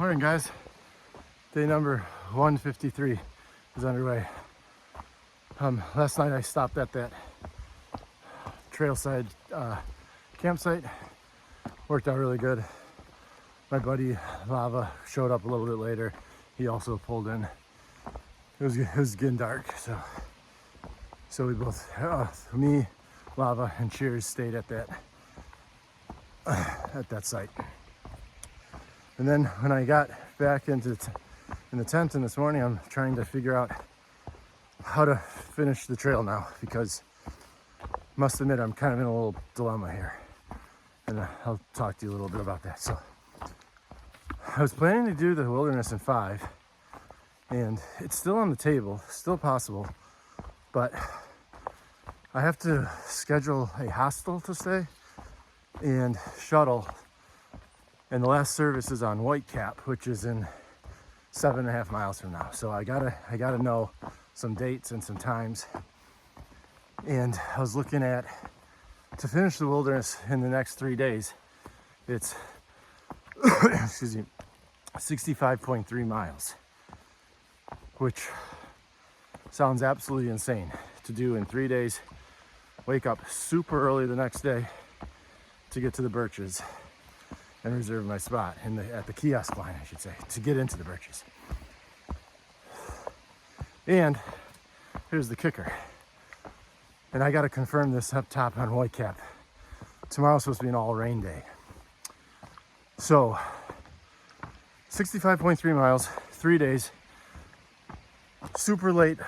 Morning, guys. Day number 153 is underway. Last night I stopped at that trailside campsite. Worked out really good. My buddy Lava showed up a little bit later. He also pulled in. It was getting dark, so we both, me, Lava, and Cheers stayed at that site. And then when I got back in the tent this morning, I'm trying to figure out how to finish the trail now, because must admit I'm kind of in a little dilemma here, and I'll talk to you a little bit about that. So I was planning to do the wilderness in 5, and it's still on the table, still possible, but I have to schedule a hostel to stay and shuttle, and the last service is on Whitecap, which is in 7.5 miles from now. So I gotta know some dates and some times. And I was looking at, to finish the wilderness in the next 3 days, it's excuse me, 65.3 miles, which sounds absolutely insane to do in 3 days. Wake up super early the next day to get to the Birches and reserve my spot at the kiosk line, I should say, to get into the Birches. And here's the kicker, and I got to confirm this up top on Whitecap. Tomorrow's supposed to be an all rain day. So 65.3 miles, 3 days, super late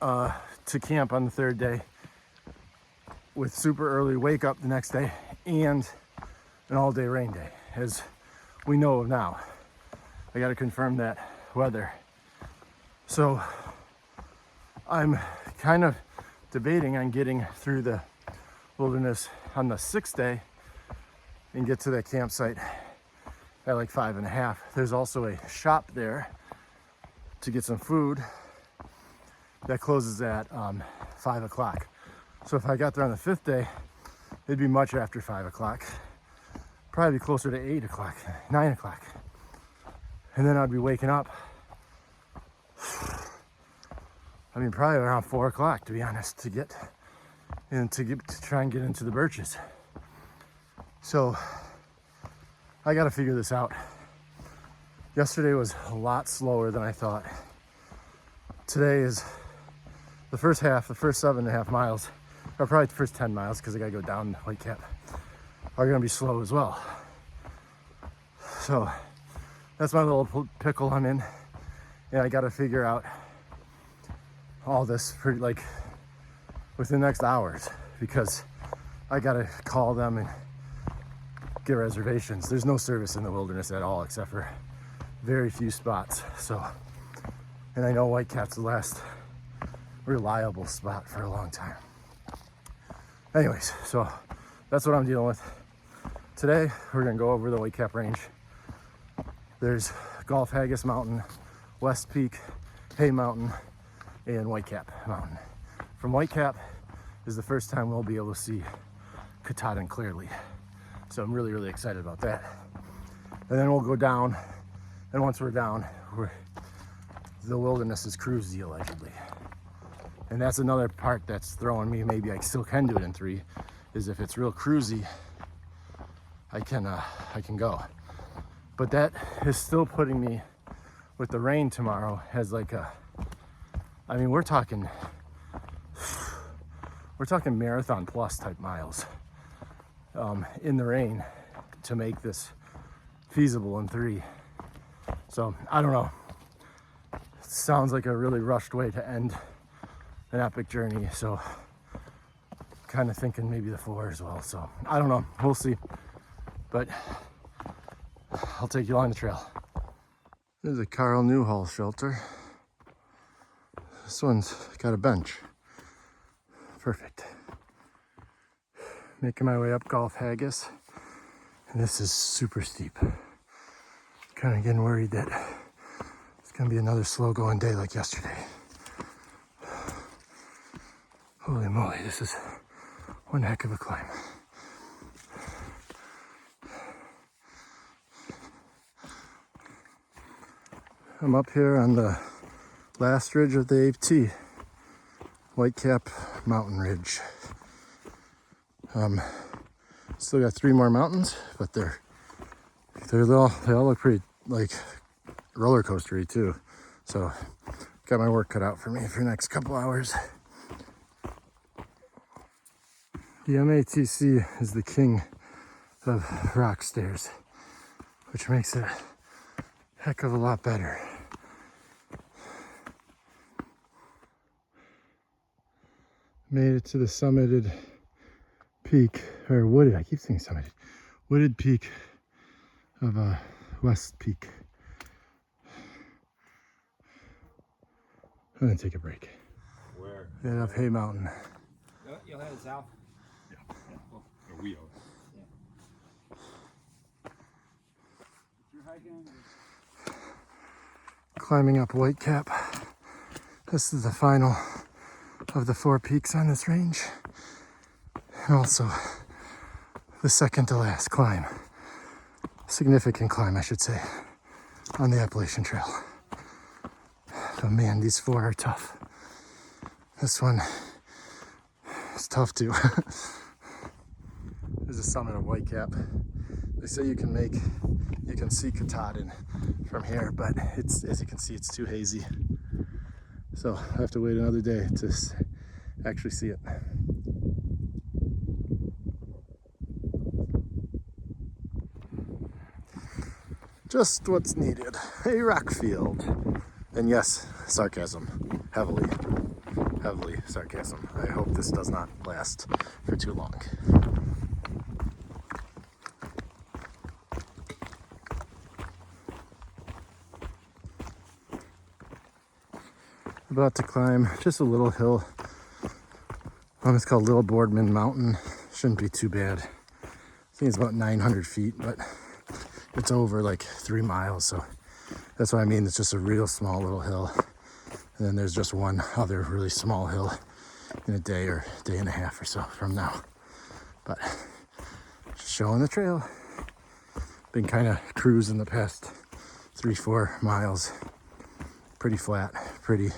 to camp on the 3rd day, with super early wake up the next day, and an all day rain day, as we know of now. I got to confirm that weather. So I'm kind of debating on getting through the wilderness on the 6th day and get to that campsite at like 5.5. There's also a shop there to get some food that closes at 5 o'clock. So if I got there on the 5th day, it'd be much after 5 o'clock. Probably closer to 8 o'clock, 9 o'clock. And then I'd be waking up, I mean, probably around 4 o'clock, to be honest, to try and get into the Birches. So I got to figure this out. Yesterday was a lot slower than I thought. Today is the first 7.5 miles, or probably the first 10 miles, because I got to go down Whitecap, are going to be slow as well. So that's my little pickle I'm in, and I got to figure out all this within the next hours, because I got to call them and get reservations. There's no service in the wilderness at all, except for very few spots. So, and I know Whitecap's the last reliable spot for a long time. Anyways, so that's what I'm dealing with. Today, we're gonna go over the Whitecap Range. There's Gulf Haggis Mountain, West Peak, Hay Mountain, and Whitecap Mountain. From Whitecap is the first time we'll be able to see Katahdin clearly. So I'm really, really excited about that. And then we'll go down, and once we're down, the wilderness is cruisy, allegedly. And that's another part that's throwing me. Maybe I still can do it in 3, is if it's real cruisy, I can go. But that is still putting me, with the rain tomorrow, as I mean, we're talking marathon plus type miles in the rain to make this feasible in 3. So I don't know. It sounds like a really rushed way to end an epic journey. So kind of thinking maybe the 4 as well. So I don't know. We'll see. But I'll take you along the trail. There's a Carl Newhall shelter. This one's got a bench. Perfect. Making my way up Gulf Haggis. And this is super steep. Kind of getting worried that it's going to be another slow going day like yesterday. Holy moly, this is one heck of a climb. I'm up here on the last ridge of the AT, Whitecap Mountain Ridge. Still got 3 more mountains, but they all look pretty like roller coastery too. So got my work cut out for me for the next couple hours. The MATC is the king of rock stairs, which makes it a heck of a lot better. Made it to the summited peak, or wooded, I keep saying summited, wooded peak of West Peak. I'm gonna take a break. Where? Head up Hay Mountain. You'll head south. Yeah. Well, we are. You're hiking. Climbing up Whitecap. This is the final of the 4 peaks on this range. And also the second to last climb. Significant climb, I should say, on the Appalachian Trail. But man, these 4 are tough. This one is tough too. There's the summit of Whitecap. They say you can see Katahdin from here, but it's, as you can see, it's too hazy. So I have to wait another day to actually see it. Just what's needed, a rock field. And yes, sarcasm, heavily sarcasm. I hope this does not last for too long. About to climb just a little hill. It's called Little Boardman Mountain. Shouldn't be too bad. I think it's about 900 feet, but it's over like 3 miles, so that's what I mean. It's just a real small little hill. And then there's just one other really small hill in a day or day and a half or so from now. But just showing the trail. Been kind of cruising the past 3-4 miles. Pretty flat, pretty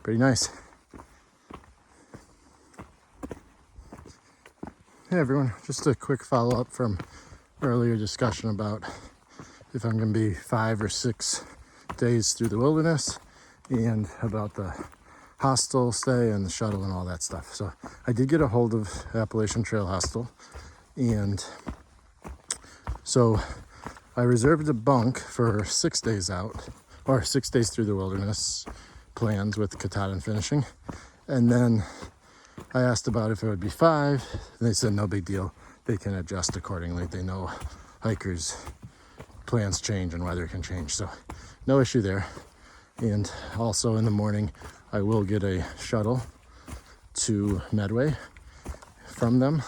nice. Hey everyone, just a quick follow-up from earlier discussion about if I'm going to be 5 or 6 days through the wilderness, and about the hostel stay and the shuttle and all that stuff. So I did get a hold of Appalachian Trail Hostel, and so I reserved a bunk for 6 days out, or 6 days through the wilderness plans with Katahdin finishing. And then I asked about if it would be 5, and they said no big deal. They can adjust accordingly. They know hikers' plans change and weather can change, so no issue there. And also in the morning, I will get a shuttle to Medway from them,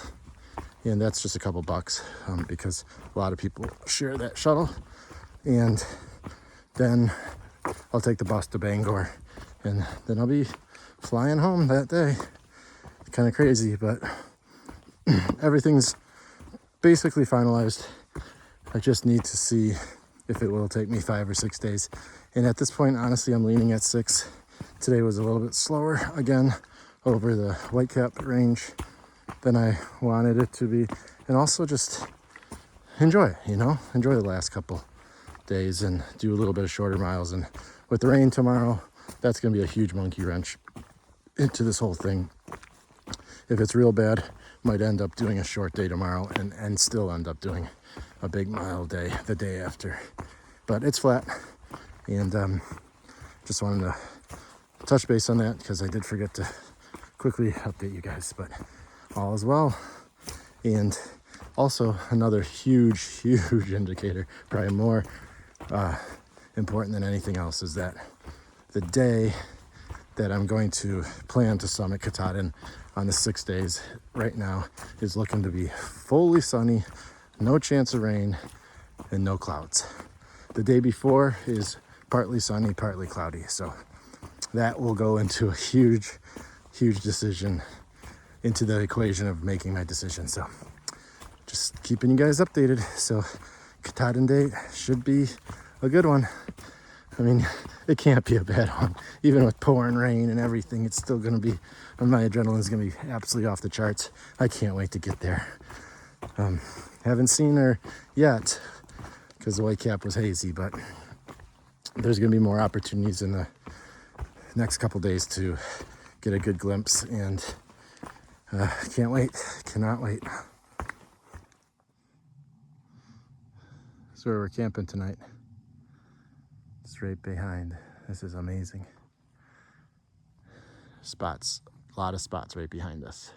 and that's just a couple bucks because a lot of people share that shuttle. And then I'll take the bus to Bangor, and then I'll be flying home that day. Kind of crazy, but everything's basically finalized. I just need to see if it will take me 5 or 6 days. And at this point, honestly, I'm leaning at 6. Today was a little bit slower, again, over the Whitecap range than I wanted it to be. And also just enjoy it, enjoy the last couple days and do a little bit of shorter miles. And with the rain tomorrow, that's going to be a huge monkey wrench into this whole thing. If it's real bad, might end up doing a short day tomorrow and still end up doing a big mile day the day after. But it's flat, and just wanted to touch base on that because I did forget to quickly update you guys, but all is well. And also another huge indicator, probably more important than anything else, is that the day that I'm going to plan to summit Katahdin on the 6 days right now is looking to be fully sunny, no chance of rain, and no clouds. The day before is partly sunny, partly cloudy. So that will go into a huge decision into the equation of making my decision. So just keeping you guys updated. So Katahdin date should be a good one. I mean, it can't be a bad one. Even with pouring rain and everything, it's still gonna be, my adrenaline's gonna be absolutely off the charts. I can't wait to get there. Haven't seen her yet because the whitecap was hazy, but there's gonna be more opportunities in the next couple days to get a good glimpse, and can't wait, cannot wait. That's where we're camping tonight. It's right behind. This is amazing. Spots, a lot of spots right behind us.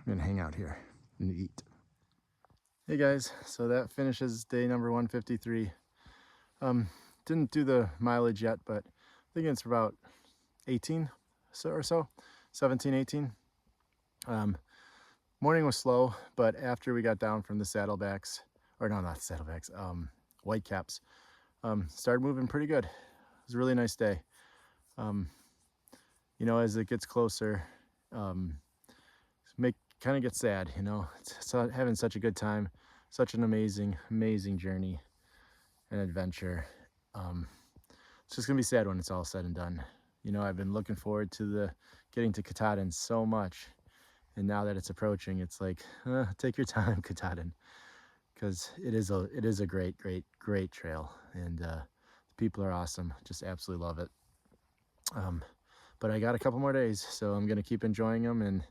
I'm gonna hang out here and eat. Hey guys, so that finishes day number 153. Didn't do the mileage yet, but I think it's about 18 or so, 17, 18. Morning was slow, but after we got down from the saddlebacks, or no, not saddlebacks, whitecaps, started moving pretty good. It was a really nice day. You know, as it gets closer, kind of gets sad, you know. It's having such a good time, such an amazing journey and adventure. It's just gonna be sad when it's all said and done. You know, I've been looking forward to getting to Katahdin so much, and now that it's approaching, it's like, take your time, Katahdin, because it is a great trail, and the people are awesome. Just absolutely love it. But I got a couple more days, so I'm gonna keep enjoying them and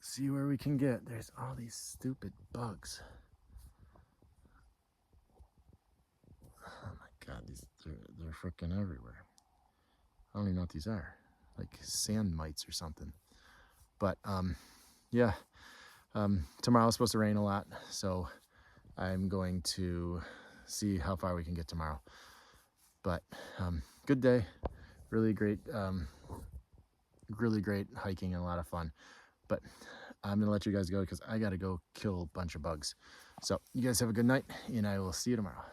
see where we can get. There's all these stupid bugs. Oh my God, they're freaking everywhere. I don't even know what these are, like sand mites or something. But yeah, tomorrow's supposed to rain a lot, so I'm going to see how far we can get tomorrow. But good day, really great hiking and a lot of fun. But I'm gonna let you guys go because I gotta go kill a bunch of bugs. So you guys have a good night, and I will see you tomorrow.